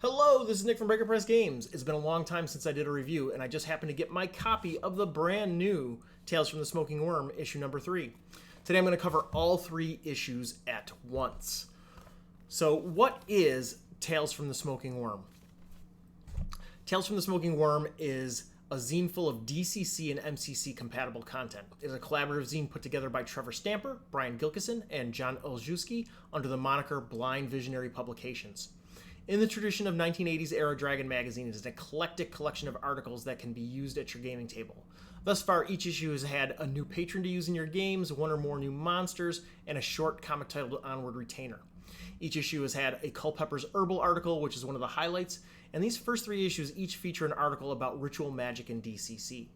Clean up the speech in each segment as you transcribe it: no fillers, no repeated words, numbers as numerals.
Hello, this is Nick from Breaker Press Games. It's been a long time since I did a review, and I just happened to get my copy of the brand new Tales from the Smoking Wyrm, issue number 3. Today I'm going to cover all 3 issues at once. So what is Tales from the Smoking Wyrm? Tales from the Smoking Wyrm is a zine full of DCC and MCC compatible content. It is a collaborative zine put together by Trevor Stamper, Brian Gilkison, and John Olszewski under the moniker Blind Visionary Publications. In the tradition of 1980s era Dragon magazine, it is an eclectic collection of articles that can be used at your gaming table. Thus far, each issue has had a new patron to use in your games, 1 or more new monsters, and a short comic titled Onward Retainer. Each issue has had a Culpepper's Herbal article, which is one of the highlights, and these first 3 issues each feature an article about ritual magic and DCC.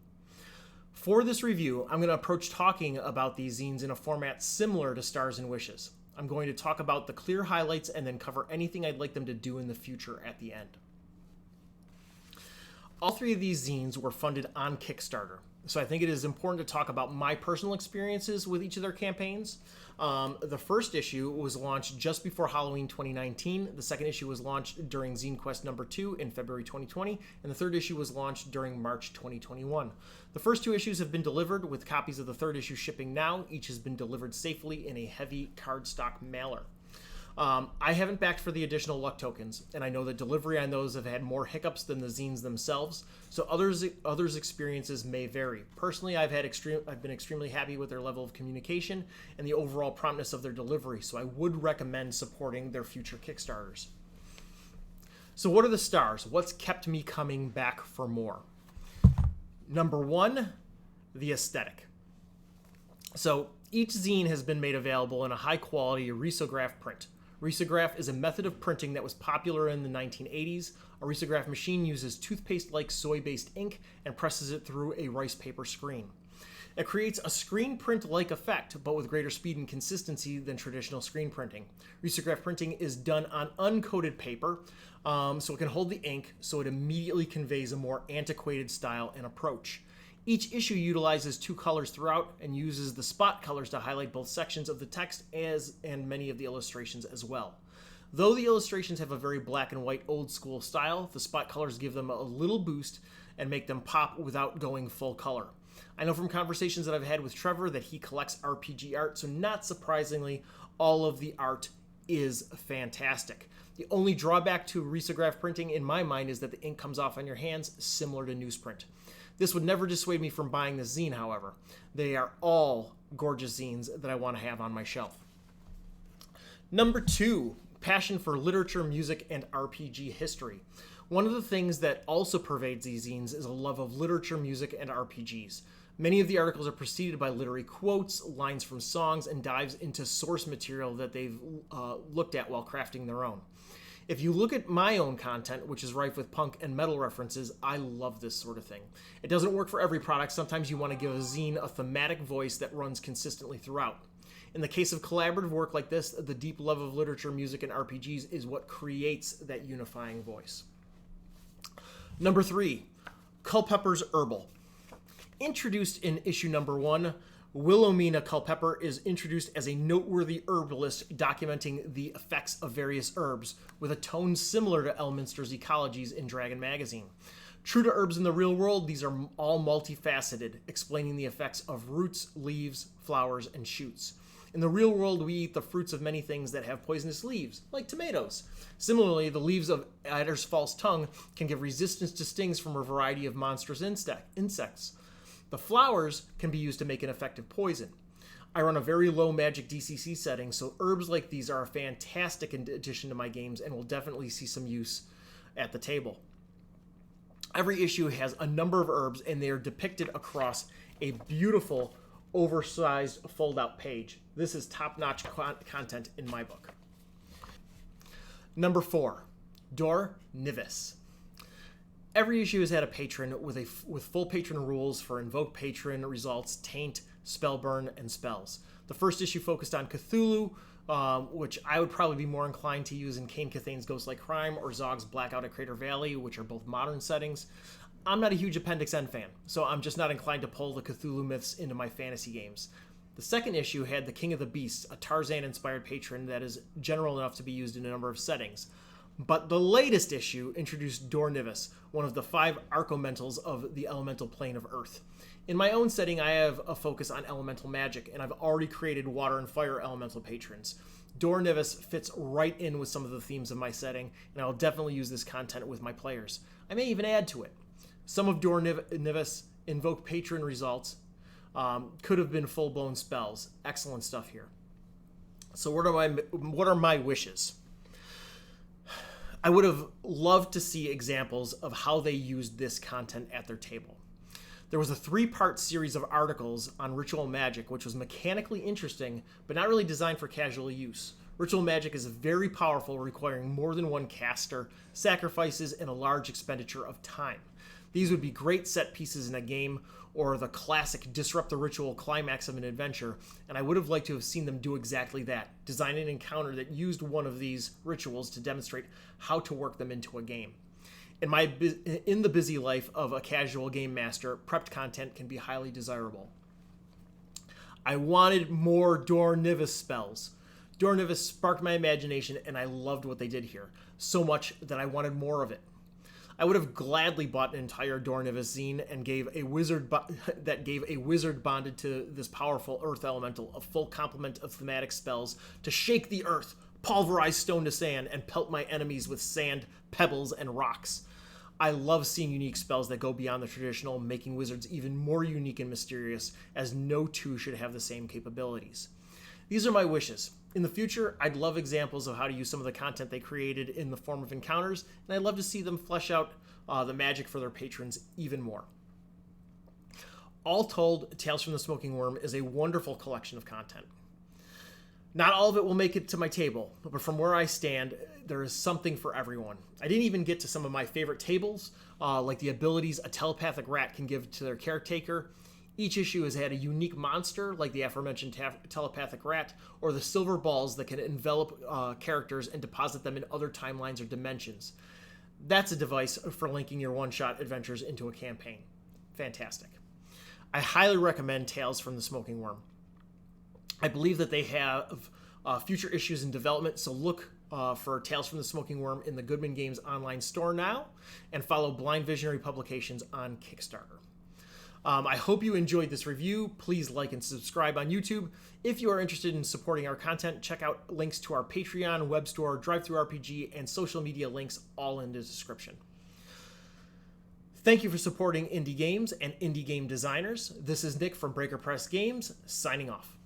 For this review, I'm going to approach talking about these zines in a format similar to Stars and Wishes. I'm going to talk about the clear highlights and then cover anything I'd like them to do in the future at the end. All 3 of these zines were funded on Kickstarter, so I think it is important to talk about my personal experiences with each of their campaigns. The first issue was launched just before Halloween 2019. The second issue was launched during Zine Quest number 2 in February 2020, and the third issue was launched during March 2021. The first 2 issues have been delivered, with copies of the third issue shipping now. Each has been delivered safely in a heavy cardstock mailer. I haven't backed for the additional luck tokens, and I know that delivery on those have had more hiccups than the zines themselves, so others' experiences may vary. Personally, I've been extremely happy with their level of communication and the overall promptness of their delivery, so I would recommend supporting their future Kickstarters. So what are the stars? What's kept me coming back for more? Number 1, the aesthetic. So each zine has been made available in a high-quality risograph print. Risograph is a method of printing that was popular in the 1980s. A risograph machine uses toothpaste-like soy-based ink and presses it through a rice paper screen. It creates a screen print-like effect, but with greater speed and consistency than traditional screen printing. Risograph printing is done on uncoated paper, so it can hold the ink, so it immediately conveys a more antiquated style and approach. Each issue utilizes 2 colors throughout and uses the spot colors to highlight both sections of the text and many of the illustrations as well. Though the illustrations have a very black and white old school style, the spot colors give them a little boost and make them pop without going full color. I know from conversations that I've had with Trevor that he collects RPG art, so not surprisingly, all of the art is fantastic. The only drawback to risograph printing in my mind is that the ink comes off on your hands, similar to newsprint. This would never dissuade me from buying this zine, however. They are all gorgeous zines that I want to have on my shelf. Number 2, passion for literature, music, and RPG history. One of the things that also pervades these zines is a love of literature, music, and RPGs. Many of the articles are preceded by literary quotes, lines from songs, and dives into source material that they've looked at while crafting their own. If you look at my own content, which is rife with punk and metal references, I love this sort of thing. It doesn't work for every product. Sometimes you want to give a zine a thematic voice that runs consistently throughout. In the case of collaborative work like this, the deep love of literature, music, and RPGs is what creates that unifying voice. Number 3, Culpepper's Herbal. Introduced in issue number 1, Wilhelmina Culpepper is introduced as a noteworthy herbalist documenting the effects of various herbs, with a tone similar to Elminster's ecologies in Dragon magazine. True to herbs in the real world, these are all multifaceted, explaining the effects of roots, leaves, flowers, and shoots. In the real world, we eat the fruits of many things that have poisonous leaves, like tomatoes. Similarly, the leaves of adder's false tongue can give resistance to stings from a variety of monstrous insects. The flowers can be used to make an effective poison. I run a very low magic DCC setting, so herbs like these are a fantastic addition to my games and will definitely see some use at the table. Every issue has a number of herbs, and they are depicted across a beautiful, oversized fold-out page. This is top-notch content in my book. Number 4, Dor Nivis. Every issue has had a patron with full patron rules for invoke patron results, taint, spell burn, and spells. The first issue focused on Cthulhu, which I would probably be more inclined to use in Cain Cathane's Ghost Like Crime or Zog's Blackout at Crater Valley, which are both modern settings. I'm not a huge Appendix N fan, so I'm just not inclined to pull the Cthulhu myths into my fantasy games. The second issue had the King of the Beasts, a Tarzan-inspired patron that is general enough to be used in a number of settings. But the latest issue introduced Dor Nivis, one of the 5 archomentals of the elemental plane of Earth. In my own setting, I have a focus on elemental magic, and I've already created water and fire elemental patrons. Dor Nivis fits right in with some of the themes of my setting, and I'll definitely use this content with my players. I may even add to it. Some of Dor Nivis invoke patron results could have been full-blown spells. Excellent stuff here. So what are my wishes? I would have loved to see examples of how they used this content at their table. There was a 3-part series of articles on ritual magic, which was mechanically interesting, but not really designed for casual use. Ritual magic is very powerful, requiring more than one caster, sacrifices, and a large expenditure of time. These would be great set pieces in a game, or the classic disrupt the ritual climax of an adventure, and I would have liked to have seen them do exactly that, design an encounter that used one of these rituals to demonstrate how to work them into a game. In the busy life of a casual game master, prepped content can be highly desirable. I wanted more Dor Nivis spells. Dor Nivis sparked my imagination, and I loved what they did here, so much that I wanted more of it. I would have gladly bought an entire Dor Nivis zine and gave a wizard bonded to this powerful earth elemental a full complement of thematic spells to shake the earth, pulverize stone to sand, and pelt my enemies with sand, pebbles, and rocks. I love seeing unique spells that go beyond the traditional, making wizards even more unique and mysterious, as no two should have the same capabilities. These are my wishes. In the future, I'd love examples of how to use some of the content they created in the form of encounters, and I'd love to see them flesh out the magic for their patrons even more. All told, Tales from the Smoking Wyrm is a wonderful collection of content. Not all of it will make it to my table, but from where I stand, there is something for everyone. I didn't even get to some of my favorite tables, like the abilities a telepathic rat can give to their caretaker. Each issue has had a unique monster, like the aforementioned telepathic rat, or the silver balls that can envelop characters and deposit them in other timelines or dimensions. That's a device for linking your one-shot adventures into a campaign. Fantastic. I highly recommend Tales from the Smoking Wyrm. I believe that they have future issues in development, so look for Tales from the Smoking Wyrm in the Goodman Games online store now, and follow Blind Visionary Publications on Kickstarter. I hope you enjoyed this review. Please like and subscribe on YouTube. If you are interested in supporting our content, check out links to our Patreon, web store, DriveThruRPG, and social media links all in the description. Thank you for supporting indie games and indie game designers. This is Nick from Breaker Press Games, signing off.